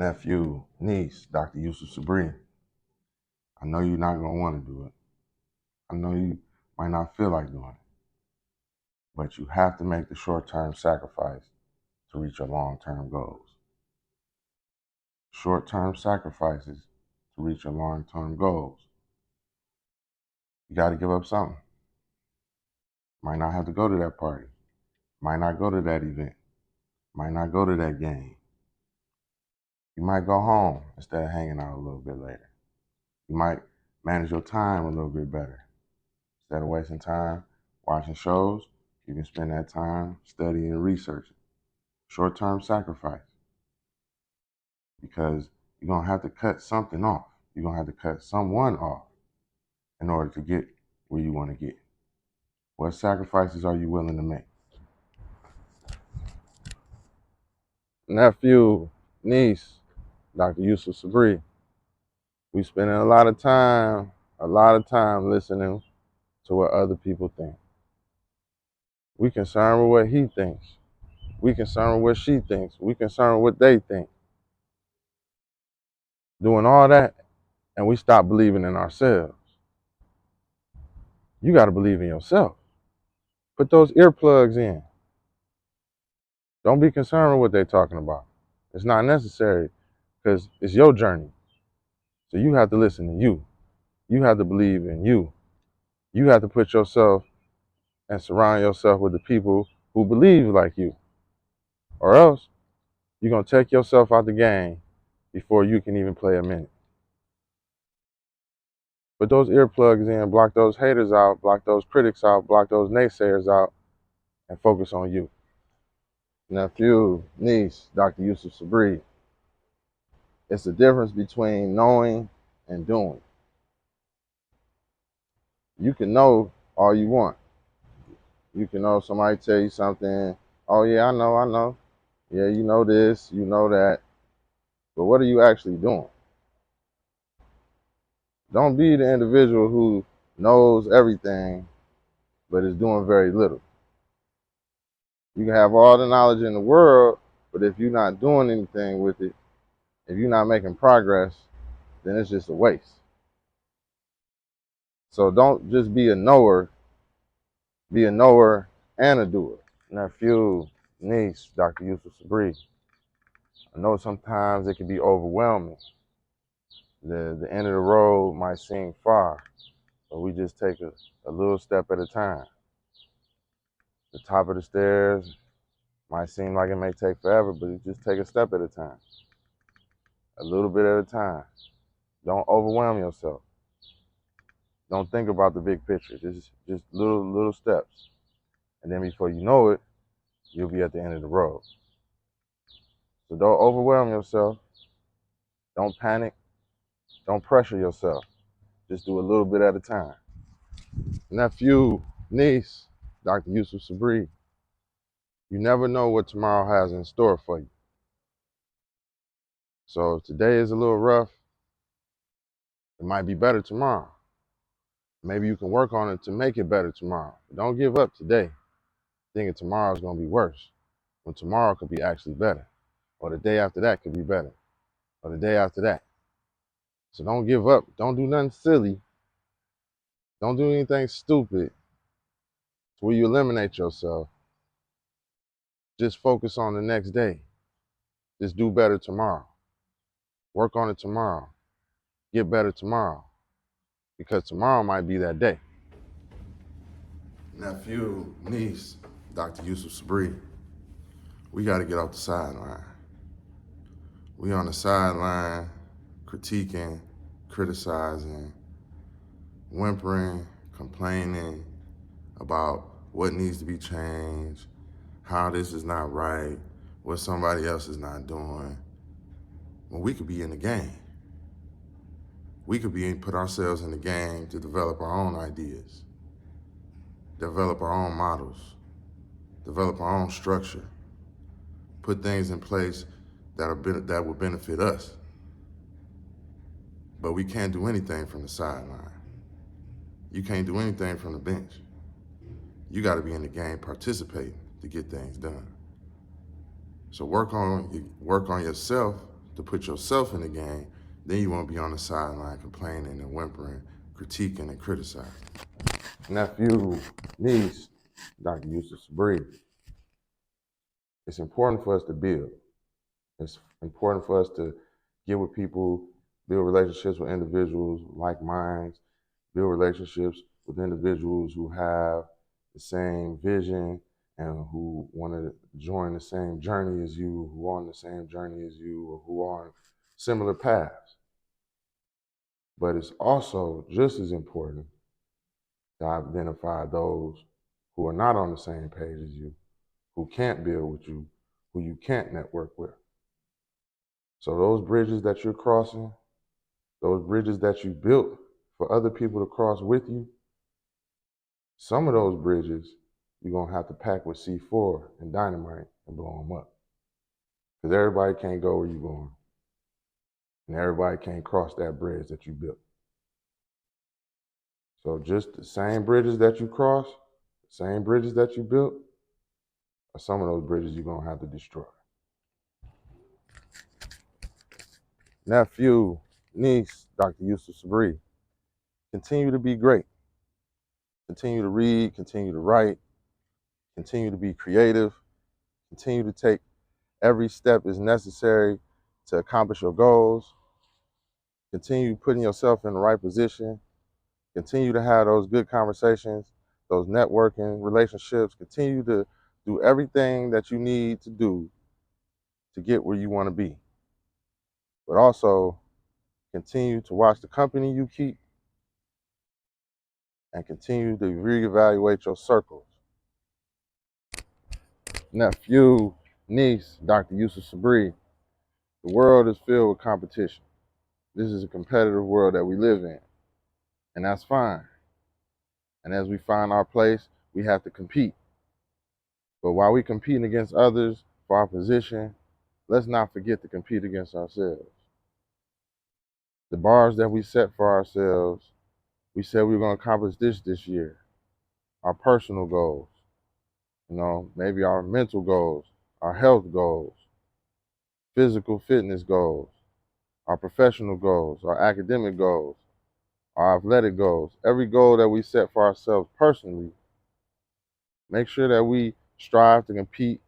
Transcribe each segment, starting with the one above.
nephew, niece, Dr. Yusuf Sabri. I know you're not going to want to do it. I know you might not feel like doing it. But you have to make the short-term sacrifice to reach your long-term goals. Short-term sacrifices to reach your long-term goals. You got to give up something. Might not have to go to that party. Might not go to that event. Might not go to that game. You might go home instead of hanging out a little bit later. You might manage your time a little bit better. Instead of wasting time watching shows, you can spend that time studying and researching. Short-term sacrifice. Because you're going to have to cut something off. You're going to have to cut someone off in order to get where you want to get. What sacrifices are you willing to make? Nephew, niece, Dr. Yusuf Sabri. We spending a lot of time listening to what other people think. We concerned with what he thinks. We concerned with what she thinks. We concerned with what they think. Doing all that, and we stop believing in ourselves. You got to believe in yourself. Put those earplugs in. Don't be concerned with what they're talking about. It's not necessary because it's your journey. So you have to listen to you. You have to believe in you. You have to put yourself and surround yourself with the people who believe like you. Or else you're going to take yourself out the game before you can even play a minute. Put those earplugs in, block those haters out, block those critics out, block those naysayers out, and focus on you. Nephew, niece, Dr. Yusuf Sabri. It's the difference between knowing and doing. You can know all you want. You can know somebody tell you something, oh yeah, I know. Yeah, you know this, you know that. But what are you actually doing? Don't be the individual who knows everything, but is doing very little. You can have all the knowledge in the world, but if you're not doing anything with it, if you're not making progress, then it's just a waste. So don't just be a knower and a doer. Nephew, niece, Dr. Yusuf Sabri. I know sometimes it can be overwhelming. The end of the road might seem far, but we just take a little step at a time. The top of the stairs might seem like it may take forever, but you just take a step at a time. A little bit at a time. Don't overwhelm yourself. Don't think about the big picture. Just little steps. And then before you know it, you'll be at the end of the road. So don't overwhelm yourself. Don't panic. Don't pressure yourself. Just do a little bit at a time. Nephew, niece, Dr. Yusuf Sabri. You never know what tomorrow has in store for you. So if today is a little rough, it might be better tomorrow. Maybe you can work on it to make it better tomorrow. But don't give up today, thinking tomorrow is going to be worse, when tomorrow could be actually better. Or the day after that could be better. Or the day after that. So don't give up. Don't do nothing silly. Don't do anything stupid to where you eliminate yourself. Just focus on the next day. Just do better tomorrow. Work on it tomorrow. Get better tomorrow. Because tomorrow might be that day. Nephew, niece, Dr. Yusuf Sabri. We got to get off the sideline. We on the sideline critiquing, criticizing, whimpering, complaining about what needs to be changed, how this is not right, what somebody else is not doing. When we could be in the game. We could put ourselves in the game to develop our own ideas, develop our own models, develop our own structure, put things in place that will benefit us. But we can't do anything from the sideline. You can't do anything from the bench. You got to be in the game participating to get things done. So work on yourself to put yourself in the game, then you won't be on the sideline complaining and whimpering, critiquing and criticizing. Nephew, niece, Dr. Yusuf Sabri, it's important for us to build. It's important for us to get with people, build relationships with individuals like minds, build relationships with individuals who have the same vision and who want to join the same journey as you, who are on the same journey as you, or who are on similar paths. But it's also just as important to identify those who are not on the same page as you, who can't build with you, who you can't network with. So those bridges that you're crossing, those bridges that you built for other people to cross with you, some of those bridges you're going to have to pack with C4 and dynamite and blow them up. Because everybody can't go where you're going. And everybody can't cross that bridge that you built. So just the same bridges that you cross, the same bridges that you built, are some of those bridges you're going to have to destroy. Nephew, niece, Dr. Yusuf Sabri, continue to be great. Continue to read, continue to write, continue to be creative, continue to take every step is necessary to accomplish your goals. Continue putting yourself in the right position. Continue to have those good conversations, those networking relationships. Continue to do everything that you need to do to get where you want to be. But also continue to watch the company you keep and continue to reevaluate your circles. Nephew, niece, Dr. Yusuf Sabri, the world is filled with competition. This is a competitive world that we live in, and that's fine. And as we find our place, we have to compete. But while we competing against others for our position, let's not forget to compete against ourselves. The bars that we set for ourselves, we said we were going to accomplish this year. Our personal goals, maybe our mental goals, our health goals, physical fitness goals, our professional goals, our academic goals, our athletic goals. Every goal that we set for ourselves personally, make sure that we strive to compete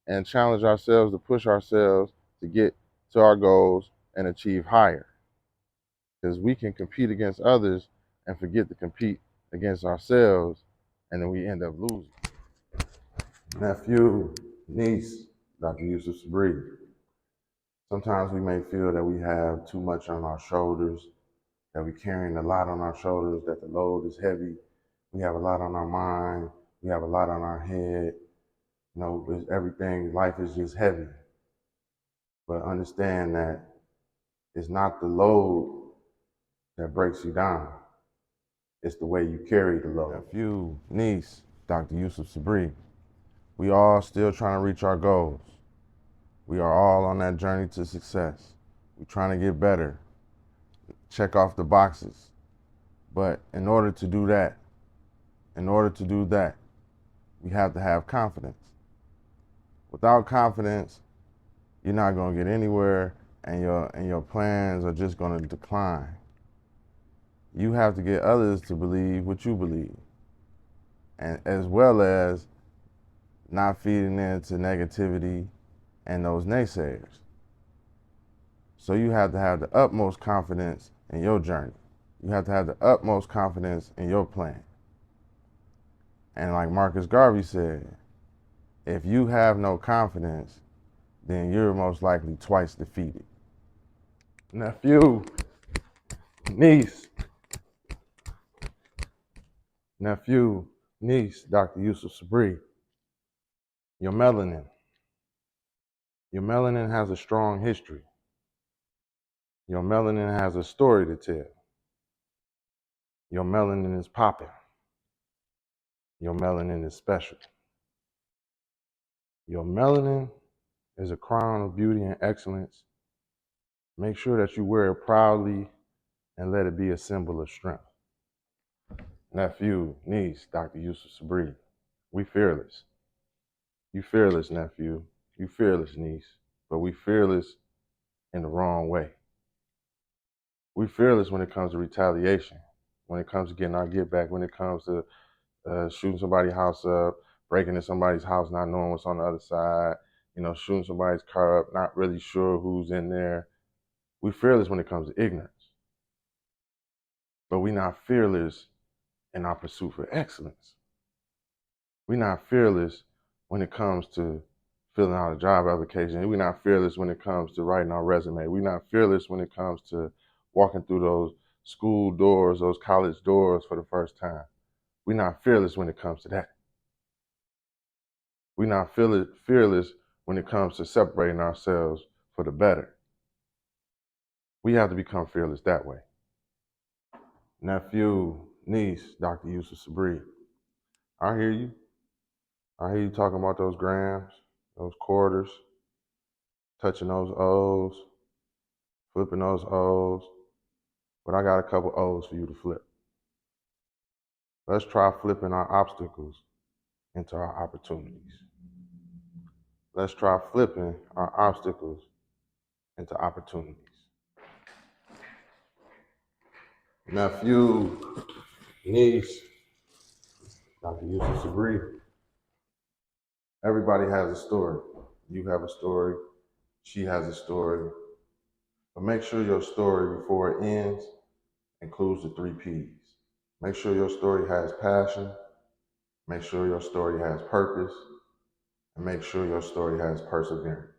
and challenge ourselves to push ourselves to get to our goals and achieve higher. Because we can compete against others and forget to compete against ourselves, and then we end up losing. Nephew, niece, Dr. Yusuf Sabri, sometimes we may feel that we have too much on our shoulders, that we're carrying a lot on our shoulders, that the load is heavy. We have a lot on our mind. We have a lot on our head. Everything, life is just heavy. But understand that it's not the load that breaks you down. It's the way you carry the load. Nephew, niece, Dr. Yusuf Sabri, we all still trying to reach our goals. We are all on that journey to success. We're trying to get better, check off the boxes. But in order to do that, we have to have confidence. Without confidence, you're not going to get anywhere, and your plans are just going to decline. You have to get others to believe what you believe, and as well as not feeding into negativity and those naysayers. So you have to have the utmost confidence in your journey. You have to have the utmost confidence in your plan. And like Marcus Garvey said, if you have no confidence, then you're most likely twice defeated. Nephew, niece, Dr. Yusuf Sabri, your melanin has a strong history. Your melanin has a story to tell. Your melanin is popping. Your melanin is special. Your melanin is a crown of beauty and excellence. Make sure that you wear it proudly and let it be a symbol of strength. Nephew, niece, Dr. Yusuf Sabri, we fearless. You fearless, nephew. You fearless, niece. But we fearless in the wrong way. We fearless when it comes to retaliation, when it comes to getting our get back, when it comes to shooting somebody's house up, breaking into somebody's house, not knowing what's on the other side, shooting somebody's car up, not really sure who's in there. We fearless when it comes to ignorance, but we not fearless in our pursuit for excellence. We not fearless when it comes to filling out a job application. We not fearless when it comes to writing our resume. We not fearless when it comes to walking through those school doors, those college doors for the first time. We not fearless when it comes to that. We not fearless when it comes to separating ourselves for the better. We have to become fearless that way. Nephew, niece, Dr. Yusuf Sabri, I hear you. I hear you talking about those grams, those quarters, touching those O's, flipping those O's. But I got a couple O's for you to flip. Let's try flipping our obstacles into our opportunities. Let's try flipping our obstacles into opportunities. Nephew, niece, Dr. Yusuf Sabri, everybody has a story. You have a story, she has a story. But make sure your story before it ends includes the 3 P's. Make sure your story has passion, make sure your story has purpose, and make sure your story has perseverance.